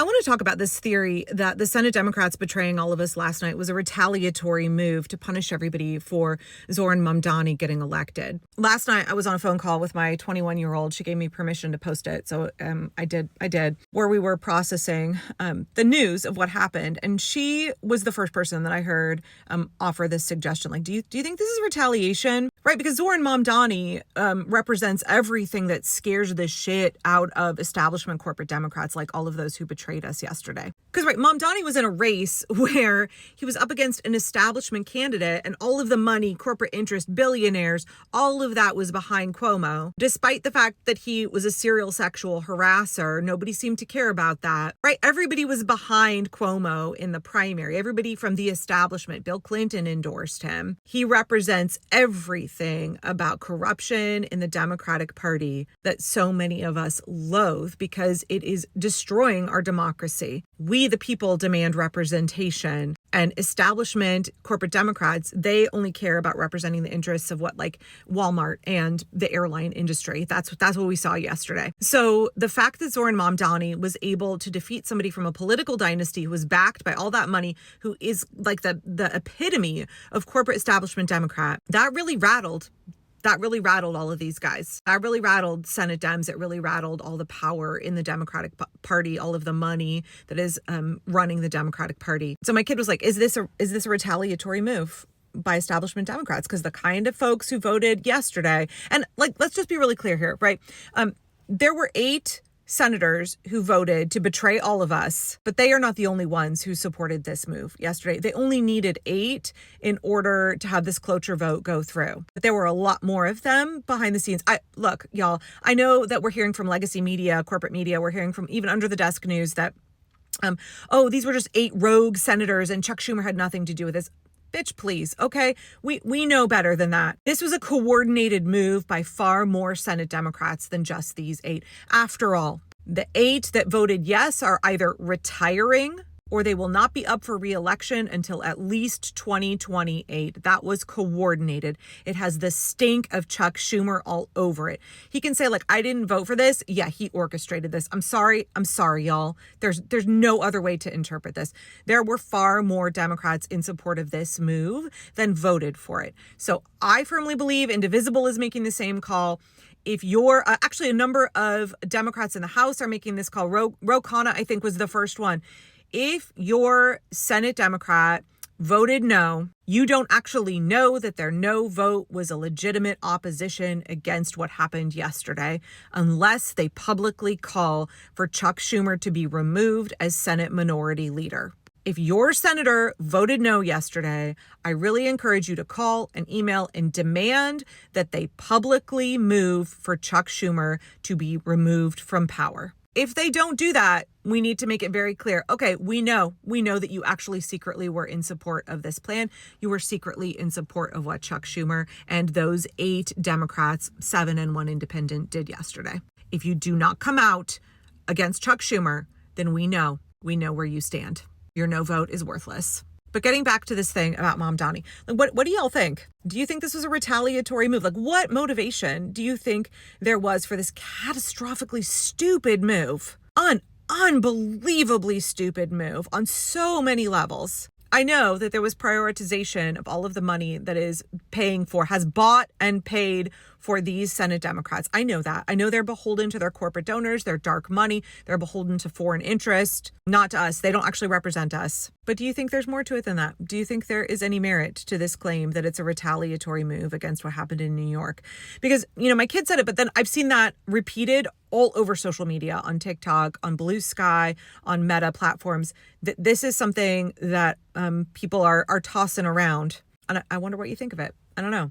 I want to talk about this theory that the Senate Democrats betraying all of us last night was a retaliatory move to punish everybody for Zoran Mamdani getting elected. Last night, I was on a phone call with my 21-year-old. She gave me permission to post it, so I did, where we were processing the news of what happened. And she was the first person that I heard offer this suggestion. Like, do you think this is retaliation? Right, because Zoran Mamdani represents everything that scares the shit out of establishment corporate Democrats, like all of those who betrayed us yesterday. Because, right, Mamdani was in a race where he was up against an establishment candidate, and all of the money, corporate interest, billionaires, all of that was behind Cuomo. Despite the fact that he was a serial sexual harasser, nobody seemed to care about that. Right, everybody was behind Cuomo in the primary. Everybody from the establishment. Bill Clinton endorsed him. He represents everything about corruption in the Democratic Party that so many of us loathe because it is destroying our democracy. We, the people, demand representation, and establishment corporate Democrats, they only care about representing the interests of like Walmart and the airline industry. That's what we saw yesterday. So the fact that Zoran Mamdani was able to defeat somebody from a political dynasty who was backed by all that money, who is like the epitome of corporate establishment Democrat, that really rattled all of these guys. That really rattled Senate Dems. It really rattled all the power in the Democratic Party, all of the money that is running the Democratic Party. So my kid was like, is this a retaliatory move by establishment Democrats? Because the kind of folks who voted yesterday, and like, let's just be really clear here, right? There were 8 senators who voted to betray all of us, but they are not the only ones who supported this move yesterday. They only needed 8 in order to have this cloture vote go through. But there were a lot more of them behind the scenes. Look, y'all, I know that we're hearing from legacy media, corporate media, we're hearing from even under the desk news that, these were just 8 rogue senators and Chuck Schumer had nothing to do with this. Bitch, please. Okay. We know better than that. This was a coordinated move by far more Senate Democrats than just these 8. After all, the 8 that voted yes are either retiring or they will not be up for re-election until at least 2028. That was coordinated. It has the stink of Chuck Schumer all over it. He can say, like, I didn't vote for this. Yeah, he orchestrated this. I'm sorry, y'all. There's no other way to interpret this. There were far more Democrats in support of this move than voted for it. So I firmly believe Indivisible is making the same call. If you're actually a number of Democrats in the House are making this call. Ro Khanna, I think, was the first one. If your Senate Democrat voted no, you don't actually know that their no vote was a legitimate opposition against what happened yesterday, unless they publicly call for Chuck Schumer to be removed as Senate Minority Leader. If your senator voted no yesterday, I really encourage you to call and email and demand that they publicly move for Chuck Schumer to be removed from power. If they don't do that, we need to make it very clear. Okay, we know that you actually secretly were in support of this plan. You were secretly in support of what Chuck Schumer and those 8 Democrats, 7 and 1 independent, did yesterday. If you do not come out against Chuck Schumer, then we know where you stand. Your no vote is worthless. But getting back to this thing about Mamdani, like what do y'all think? Do you think this was a retaliatory move? Like, what motivation do you think there was for this catastrophically stupid move? Unbelievably stupid move on so many levels. I know that there was prioritization of all of the money that is has bought and paid for these Senate Democrats. I know that. I know they're beholden to their corporate donors, their dark money. They're beholden to foreign interest, not to us. They don't actually represent us. But do you think there's more to it than that? Do you think there is any merit to this claim that it's a retaliatory move against what happened in New York? Because, my kid said it, but then I've seen that repeated all over social media, on TikTok, on Blue Sky, on Meta platforms. This is something that people are tossing around. And I wonder what you think of it. I don't know.